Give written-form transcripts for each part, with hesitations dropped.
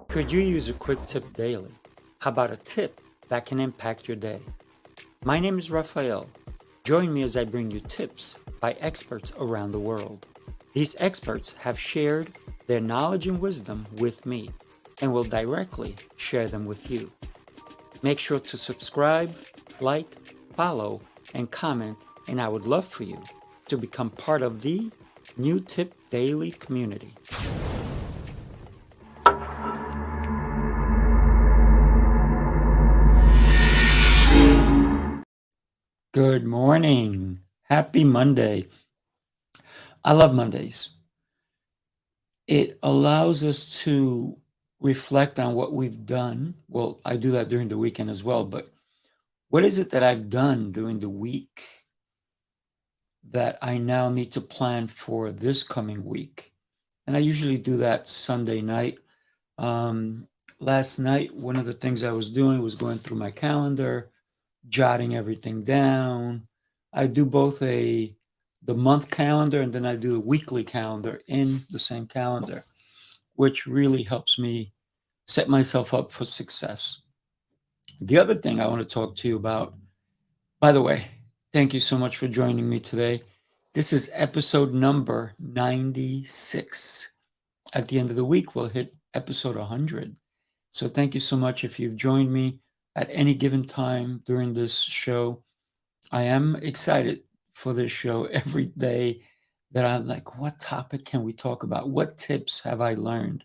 Could you use a quick tip daily? How about a tip that can impact your day? My name is Raphael. Join me as I bring you tips by experts around the world. These experts have shared their knowledge and wisdom with me and will directly share them with you. Make sure to subscribe, like, follow, and comment, and I would love for you to become part of the New Tip Daily community. Good morning. Happy Monday. I love Mondays. It allows us to reflect on what we've done. Well, I do that during the weekend as well, but what is it that I've done during the week that I now need to plan for this coming week? And I usually do that Sunday night. Um, Last night, one of the things I was doing was going through my calendar, jotting everything down. I do both the month calendar and then I do a weekly calendar in the same calendar, which really helps me set myself up for success. The other thing I want to talk to you about, by the way, thank you so much for joining me today. This is episode number 96. At the end of the week, we'll hit episode 100. So thank you so much if you've joined me at any given time during this show. I am excited for this show every day that I'm like, what topic can we talk about? What tips have I learned?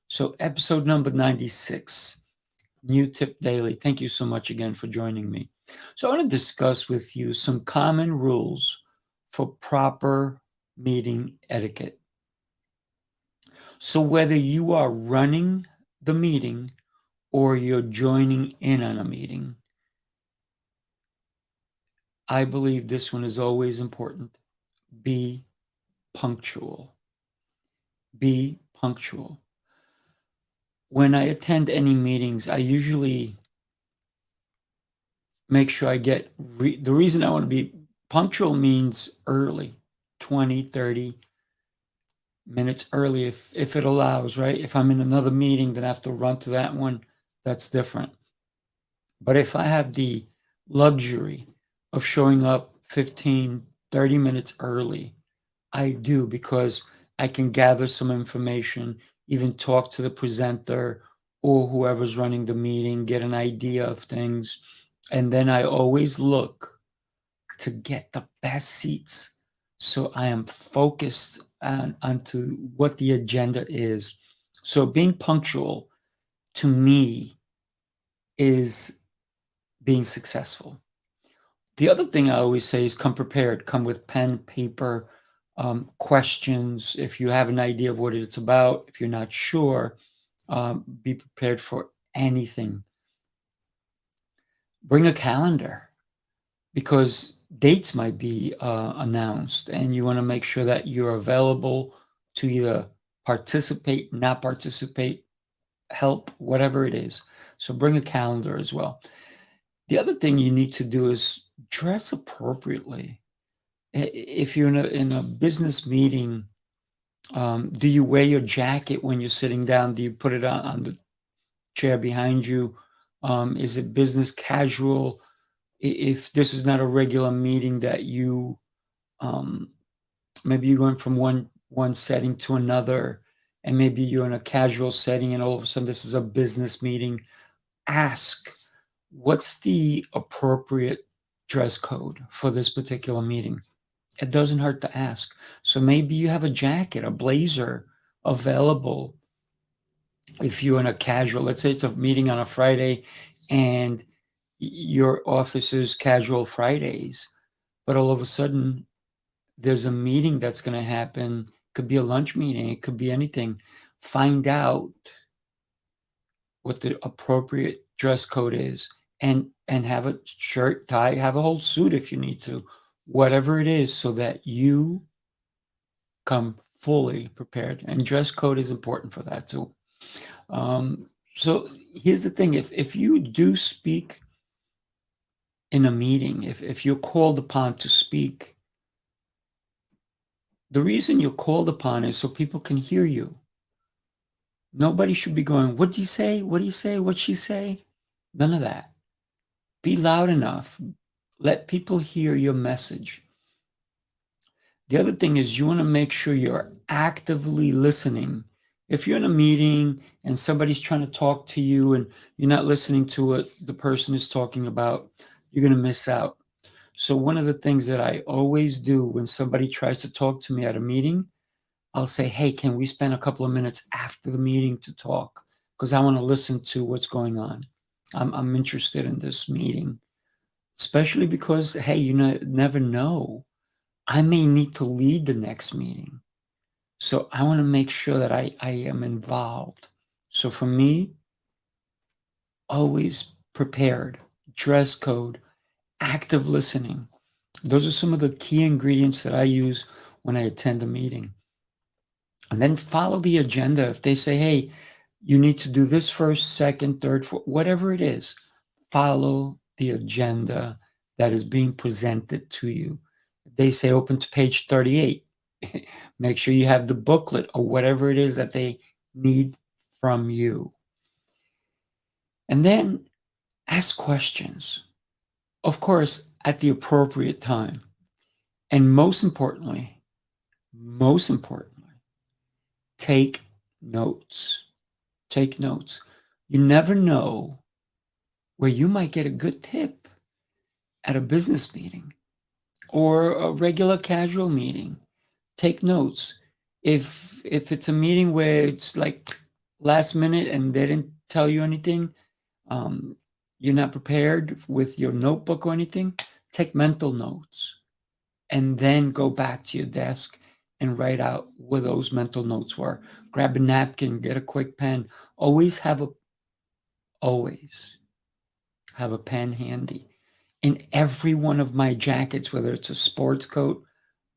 So, episode number 96, New Tip Daily. Thank you so much again for joining me. So, I want to discuss with you some common rules for proper meeting etiquette. So, whether you are running the meeting or you're joining in on a meeting, I believe this one is always important. Be punctual. Be punctual. When I attend any meetings, I usually make sure I get the reason I want to be punctual means early, 20, 30 minutes early if it allows, right? If I'm in another meeting, then I have to run to that one. That's different. But if I have the luxury of showing up 15, 30 minutes early, I do because I can gather some information, even talk to the presenter or whoever's running the meeting, get an idea of things. And then I always look to get the best seats. So I am focused onto what the agenda is. So being punctual to me is being successful. The other thing I always say is come prepared, come with pen, paper, questions. If you have an idea of what it's about, if you're not sure, be prepared for anything. Bring a calendar because dates might be announced, and you want to make sure that you're available to either participate, not participate, help, whatever it is. So bring a calendar as well. The other thing you need to do is dress appropriately. If you're in a business meeting, do you wear your jacket when you're sitting down? Do you put it on the chair behind you? Is it business casual? If this is not a regular meeting that you um, maybe you're going from one setting to another, and maybe you're in a casual setting, and all of a sudden this is a business meeting. Ask, what's the appropriate dress code for this particular meeting? It doesn't hurt to ask. So maybe you have a jacket, a blazer available if you're in a casual, let's say it's a meeting on a Friday and your office is casual Fridays, but all of a sudden there's a meeting that's going to happen. Could be a lunch meeting, it could be anything. Find out what the appropriate dress code is and have a shirt, tie, have a whole suit if you need to, whatever it is, so that you come fully prepared. And dress code is important for that too. So here's the thing: if you do speak in a meeting, if you're called upon to speak, the reason you're called upon is so people can hear you. Nobody should be going, "What'd you say? What do you say? What'd she say?" None of that. Be loud enough. Let people hear your message. The other thing is you want to make sure you're actively listening. If you're in a meeting and somebody's trying to talk to you and you're not listening to what the person is talking about, you're going to miss out. So, one of the things that I always do when somebody tries to talk to me at a meeting, I'll say, "Hey, can we spend a couple of minutes after the meeting to talk? Because I want to listen to what's going on. I'm interested in this meeting." Especially because, hey, never know. I may need to lead the next meeting. So I want to make sure that I am involved. So for me, always prepared, dress code, active listening. Those are some of the key ingredients that I use when I attend a meeting. And then follow the agenda. If they say, hey, you need to do this first, second, third, fourth, whatever it is, follow the agenda that is being presented to you. If they say open to page 38, make sure you have the booklet or whatever it is that they need from you. And then ask questions, of course, at the appropriate time. And most importantly, take notes. Take notes. You never know where you might get a good tip at a business meeting or a regular casual meeting. Take notes. If it's a meeting where it's like last minute and they didn't tell you anything, um, you're not prepared with your notebook or anything, take mental notes and then go back to your desk and write out where those mental notes were. Grab a napkin, get a quick pen. Always have a pen handy. In every one of my jackets, whether it's a sports coat,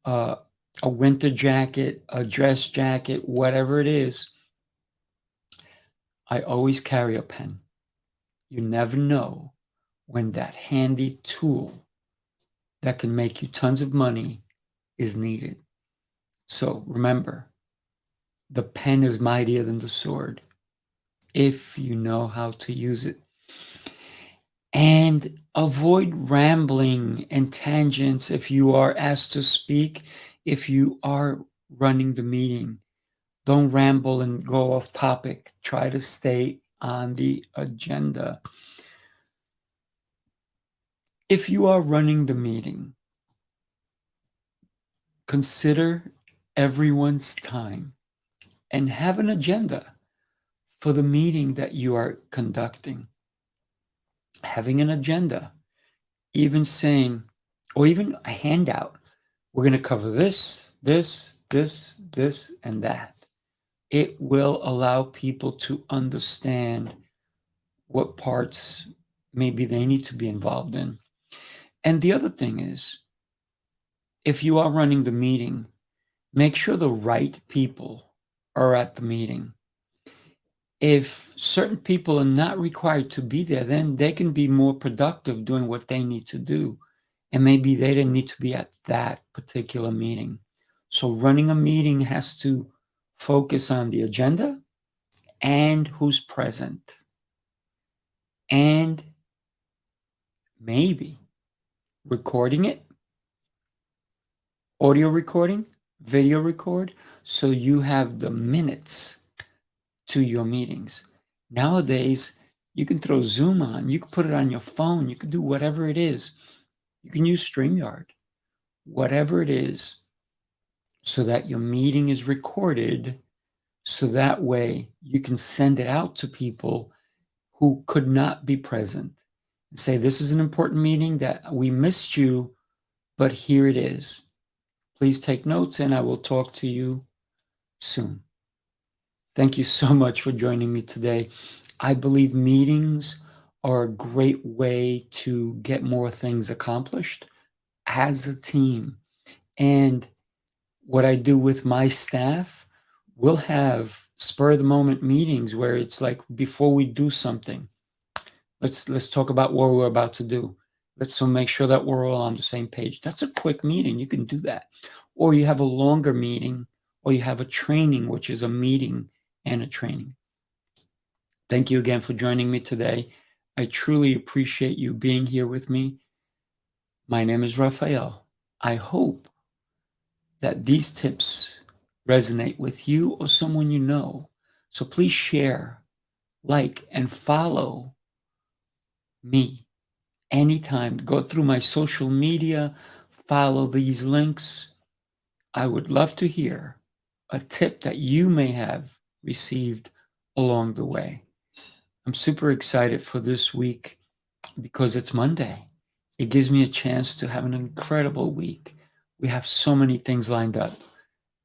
uh, a winter jacket, a dress jacket, whatever it is, I always carry a pen. You never know when that handy tool that can make you tons of money is needed. So remember, the pen is mightier than the sword if you know how to use it. And avoid rambling and tangents if you are asked to speak, if you are running the meeting. Don't ramble and go off topic. Try to stay on the agenda. If you are running the meeting, consider everyone's time and have an agenda for the meeting that you are conducting. Having an agenda, even saying, or even a handout, we're going to cover this, and that. It will allow people to understand what parts maybe they need to be involved in. And the other thing is, if you are running the meeting, make sure the right people are at the meeting. If certain people are not required to be there, then they can be more productive doing what they need to do. And maybe they didn't need to be at that particular meeting. So running a meeting has to focus on the agenda and who's present. And maybe recording it, audio recording, video record, so you have the minutes to your meetings. Nowadays, you can throw Zoom on, you can put it on your phone, you can do whatever it is. You can use StreamYard, whatever it is, so that your meeting is recorded, so that way you can send it out to people who could not be present and say, this is an important meeting that we missed you, but here it is. Please take notes and I will talk to you soon. Thank you so much for joining me today. I believe meetings are a great way to get more things accomplished as a team. And what I do with my staff, we'll have spur of the moment meetings where it's like before we do something, let's talk about what we're about to do. Let's so make sure that we're all on the same page. That's a quick meeting. You can do that. Or you have a longer meeting, or you have a training, which is a meeting and a training. Thank you again for joining me today. I truly appreciate you being here with me. My name is Raphael. I hope that these tips resonate with you or someone you know. So please share, like, and follow me anytime. Go through my social media, follow these links. I would love to hear a tip that you may have received along the way. I'm super excited for this week because it's Monday. It gives me a chance to have an incredible week. We have so many things lined up.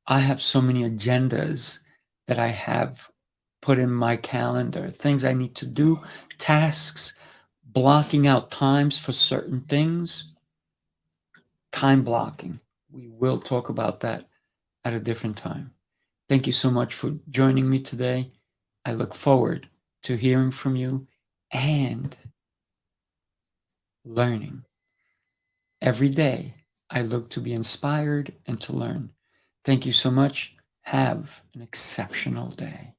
I have so many agendas that I have put in my calendar, things I need to do, tasks, blocking out times for certain things, time blocking. We will talk about that at a different time. Thank you so much for joining me today. I look forward to hearing from you and learning. Every day, I look to be inspired and to learn. Thank you so much. Have an exceptional day.